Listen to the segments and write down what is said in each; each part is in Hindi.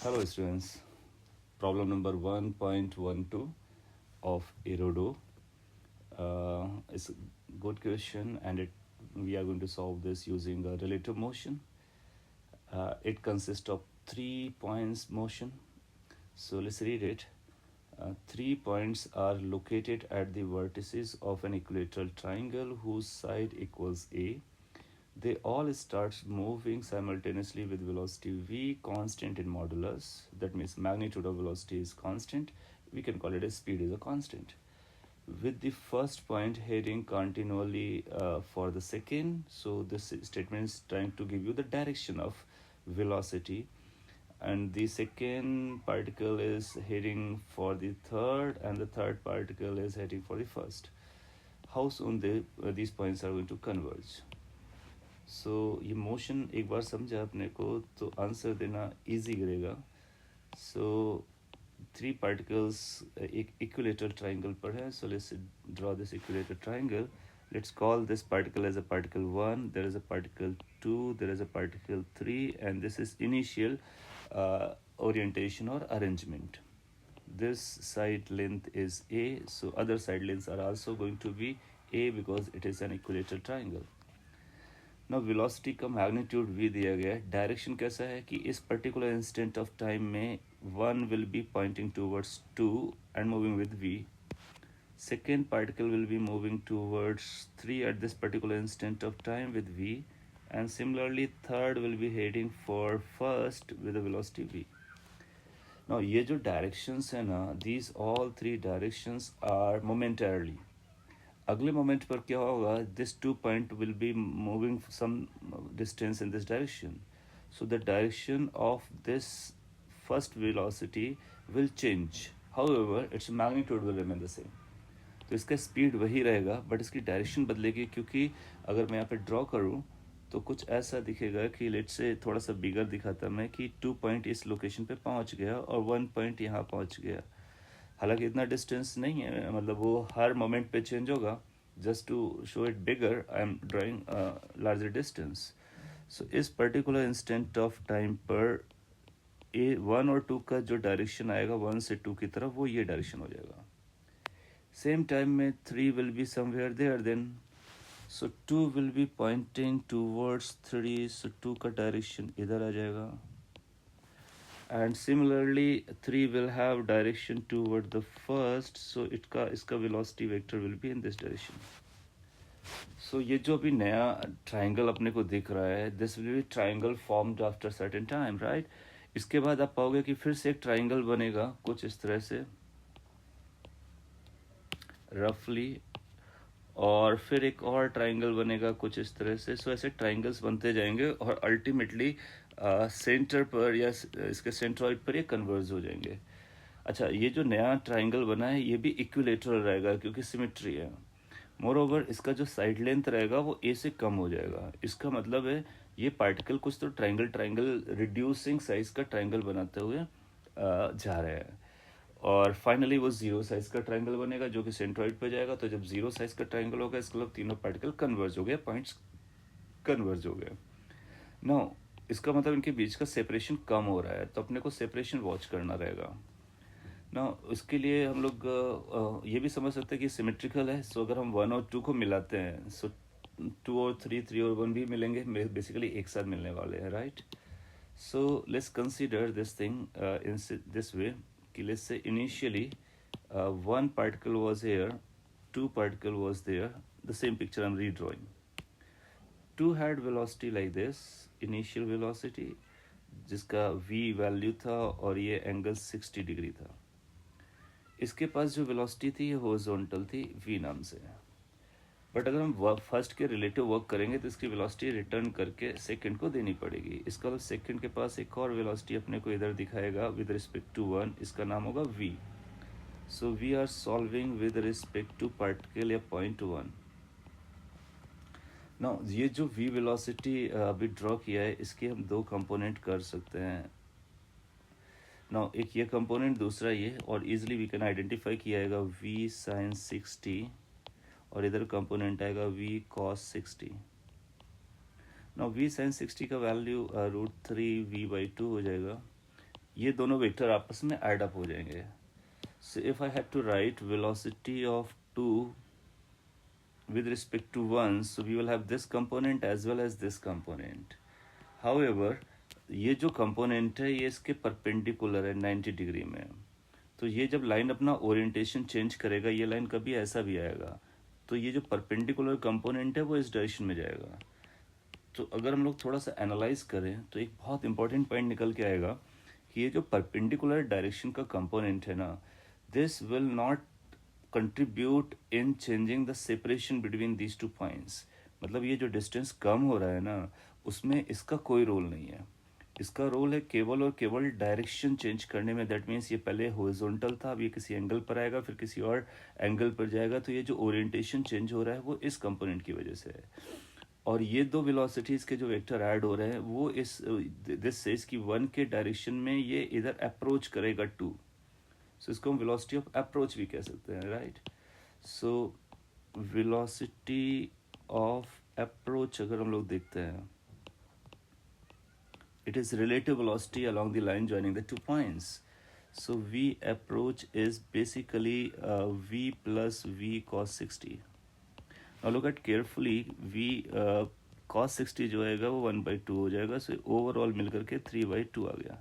Hello students, problem number 1.12 of Erodo. It's a good question and we are going to solve this using a relative motion. It consists of 3 points motion. So let's read it. 3 points are located at the vertices of an equilateral triangle whose side equals A. They all start moving simultaneously with velocity v constant in modulus. That means magnitude of velocity is constant. We can call it as speed is a constant. With the first point heading continually for the second. So this statement is trying to give you the direction of velocity. And the second particle is heading for the third, and the third particle is heading for the first. How soon these points are going to converge? सो ये मोशन एक बार समझा अपने को तो आंसर देना इजी करेगा. सो 3 पार्टिकल्स एक इक्विलेटरल ट्राइंगल पर है. So let's draw this equilateral triangle. Let's call this particle as a particle 1, there is a particle 2, there is a particle 3, and this is initial orientation or arrangement. This side length is A, so other side lengths are also going to be A because it is an equilateral triangle. ना वेलोसिटी का मैग्नीट्यूड v दिया गया है. डायरेक्शन कैसा है कि इस पर्टिकुलर इंस्टेंट ऑफ टाइम में 1 will be pointing towards 2 and moving with v. Second particle will be moving towards 3 at this particular instant of time with v, and similarly third will be heading for first with the velocity v. Now ये जो directions है ना, these all 3 directions are momentarily. अगले मोमेंट पर क्या होगा? This 2 point will be moving some distance in this direction. So the direction of this first velocity will change. However its magnitude will remain the same. तो इसका स्पीड वही रहेगा बट इसकी डायरेक्शन बदलेगी, क्योंकि अगर मैं यहाँ पे ड्रॉ करूँ तो कुछ ऐसा दिखेगा कि लेट से थोड़ा सा बिगर दिखाता मैं कि 2 पॉइंट इस लोकेशन पे पहुँच गया और 1 पॉइंट यहाँ पहुँच गया. हालांकि इतना डिस्टेंस नहीं है, मतलब वो हर मोमेंट पे चेंज होगा. Just to show it bigger I am drawing larger distance. So इस पर्टिकुलर इंस्टेंट ऑफ टाइम पर ए 1 और 2 का जो डायरेक्शन आएगा 1 से 2 की तरफ, वो ये डायरेक्शन हो जाएगा. सेम टाइम में 3 will be somewhere there then. So 2 will be pointing towards 3. So 2 का डायरेक्शन इधर आ जाएगा. And similarly 3 will have direction toward the first, so इसका velocity vector will be in this direction. So ये जो अभी नया triangle अपने को दिख रहा है, this will be triangle formed after certain time, right? इसके बाद आप पाओगे कि फिर से एक triangle बनेगा कुछ इस तरह से roughly, और फिर एक और ट्राइंगल बनेगा कुछ इस तरह से. सो ऐसे ट्राइंगल्स बनते जाएंगे और अल्टीमेटली सेंटर पर या इसके सेंट्रॉइड पर ये कन्वर्ज हो जाएंगे. अच्छा, ये जो नया ट्राइंगल बना है ये भी इक्विलेटरल रहेगा क्योंकि सिमेट्री है. मोर ओवर इसका जो साइड लेंथ रहेगा वो ए से कम हो जाएगा. इसका मतलब है ये पार्टिकल कुछ तो ट्राइंगल रिड्यूसिंग साइज का ट्राइंगल बनाते हुए जा रहे हैं. और फाइनली वो जीरो साइज का ट्राइंगल बनेगा जो कि सेंट्रॉइड पे जाएगा. तो जब जीरो साइज का ट्राइंगल होगा इसका मतलब तीनों पार्टिकल कन्वर्ज हो गए, पॉइंट्स कन्वर्ज हो गए. नाउ इसका मतलब इनके बीच का सेपरेशन कम हो रहा है, तो अपने को सेपरेशन वॉच करना रहेगा. नाउ इसके लिए हम लोग ये भी समझ सकते हैं कि सिमेट्रिकल है. सो अगर हम 1 और 2 को मिलाते हैं, सो 2 और 3 और 1 भी मिलेंगे, बेसिकली एक साथ मिलने वाले हैं, right? So let's consider this thing in this way. Let's say initially 1 particle was here, 2 particle was there. The same picture I'm redrawing. 2 had velocity like this, initial velocity जिसका v वैल्यू था और ये एंगल 60 डिग्री था. इसके पास जो वेलोसिटी थी ये हॉरिजॉन्टल थी v नाम से. बट अगर हम फर्स्ट के रिलेटिव वर्क करेंगे तो इसकी वेलोसिटी रिटर्न करके सेकंड को देनी पड़ेगी. इसका मतलब सेकंड के पास एक और वेलोसिटी अपने को इधर दिखाएगा विद रिस्पेक्ट टू 1. इसका नाम होगा v. So we are solving with respect to particle या पॉइंट 1. नाउ ये जो v वेलोसिटी अभी ड्रॉ किया है इसके हम 2 कंपोनेंट कर सकते हैं. नाउ एक ये कंपोनेंट, दूसरा ये, और इजिली वी कैन आइडेंटिफाई किया जाएगा v sin 60 और इधर कंपोनेंट आएगा v cos 60. Now v sin 60 का वैल्यू √3 v/2 हो जाएगा. ये दोनों वेक्टर आपस में ऐड अप हो जाएंगे. So if I had to write velocity of 2 with respect to 1, so we will have this component as well as this component. However, ये जो component है ये इसके perpendicular है 90 डिग्री में. तो ये जब लाइन अपना ओरिएंटेशन चेंज करेगा, ये लाइन कभी ऐसा भी आएगा, तो ये जो परपेंडिकुलर कंपोनेंट है वो इस डायरेक्शन में जाएगा. तो अगर हम लोग थोड़ा सा एनालाइज करें तो एक बहुत इंपॉर्टेंट पॉइंट निकल के आएगा कि ये जो परपेंडिकुलर डायरेक्शन का कंपोनेंट है ना, this will not contribute in changing the separation between these two points. मतलब ये जो डिस्टेंस कम हो रहा है ना, उसमें इसका कोई रोल नहीं है. इसका रोल है केवल और केवल डायरेक्शन चेंज करने में. दैट मीन्स ये पहले हॉरिजॉन्टल था, अब ये किसी एंगल पर आएगा, फिर किसी और एंगल पर जाएगा. तो ये जो ओरिएंटेशन चेंज हो रहा है वो इस कंपोनेंट की वजह से है. और ये दो वेलोसिटीज के जो वेक्टर ऐड हो रहे हैं वो इस दिस सेज कि 1 के डायरेक्शन में ये इधर अप्रोच करेगा 2. सो इसको हम वेलोसिटी ऑफ अप्रोच भी कह सकते हैं, right. So velocity of approach अगर हम लोग देखते हैं, it is relative velocity along the line joining the 2 points. So v approach is basically v plus v cos 60. Now look at carefully, v cos 60 जो आएगा वो 1/2 हो जाएगा. So overall मिलकर के 3/2 आ गया.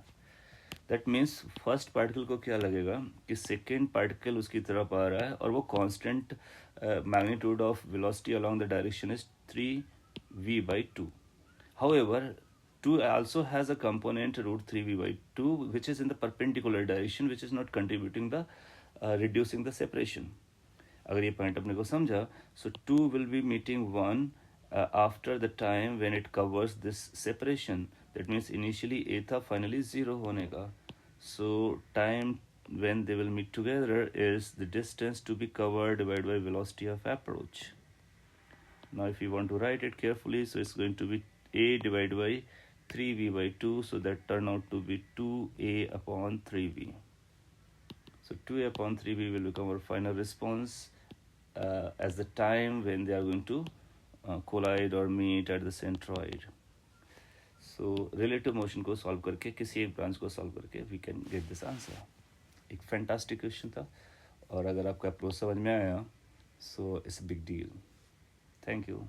That means फर्स्ट पार्टिकल को क्या लगेगा कि सेकेंड पार्टिकल उसकी तरफ आ रहा है और वो constant magnitude of velocity along the direction is 3v/2. However, 2 also has a component root 3v/2 which is in the perpendicular direction, which is not contributing the reducing the separation. अगर ये पॉइंट अपने को समझा, so 2 will be meeting 1 after the time when it covers this separation. That means initially a था, finally 0 होने का. So time when they will meet together is the distance to be covered divided by velocity of approach. Now if you want to write it carefully, so it's going to be a divided by 3v/2, so that turn out to be 2a upon 3v. So 2a upon 3v will become our final response as the time when they are going to collide or meet at the centroid. So relative motion को solve करके, किसी एक ब्रांच को solve करके we can get this answer. एक fantastic question था, और अगर आपका अप्रोच समझ में आया, so it's a big deal. Thank you.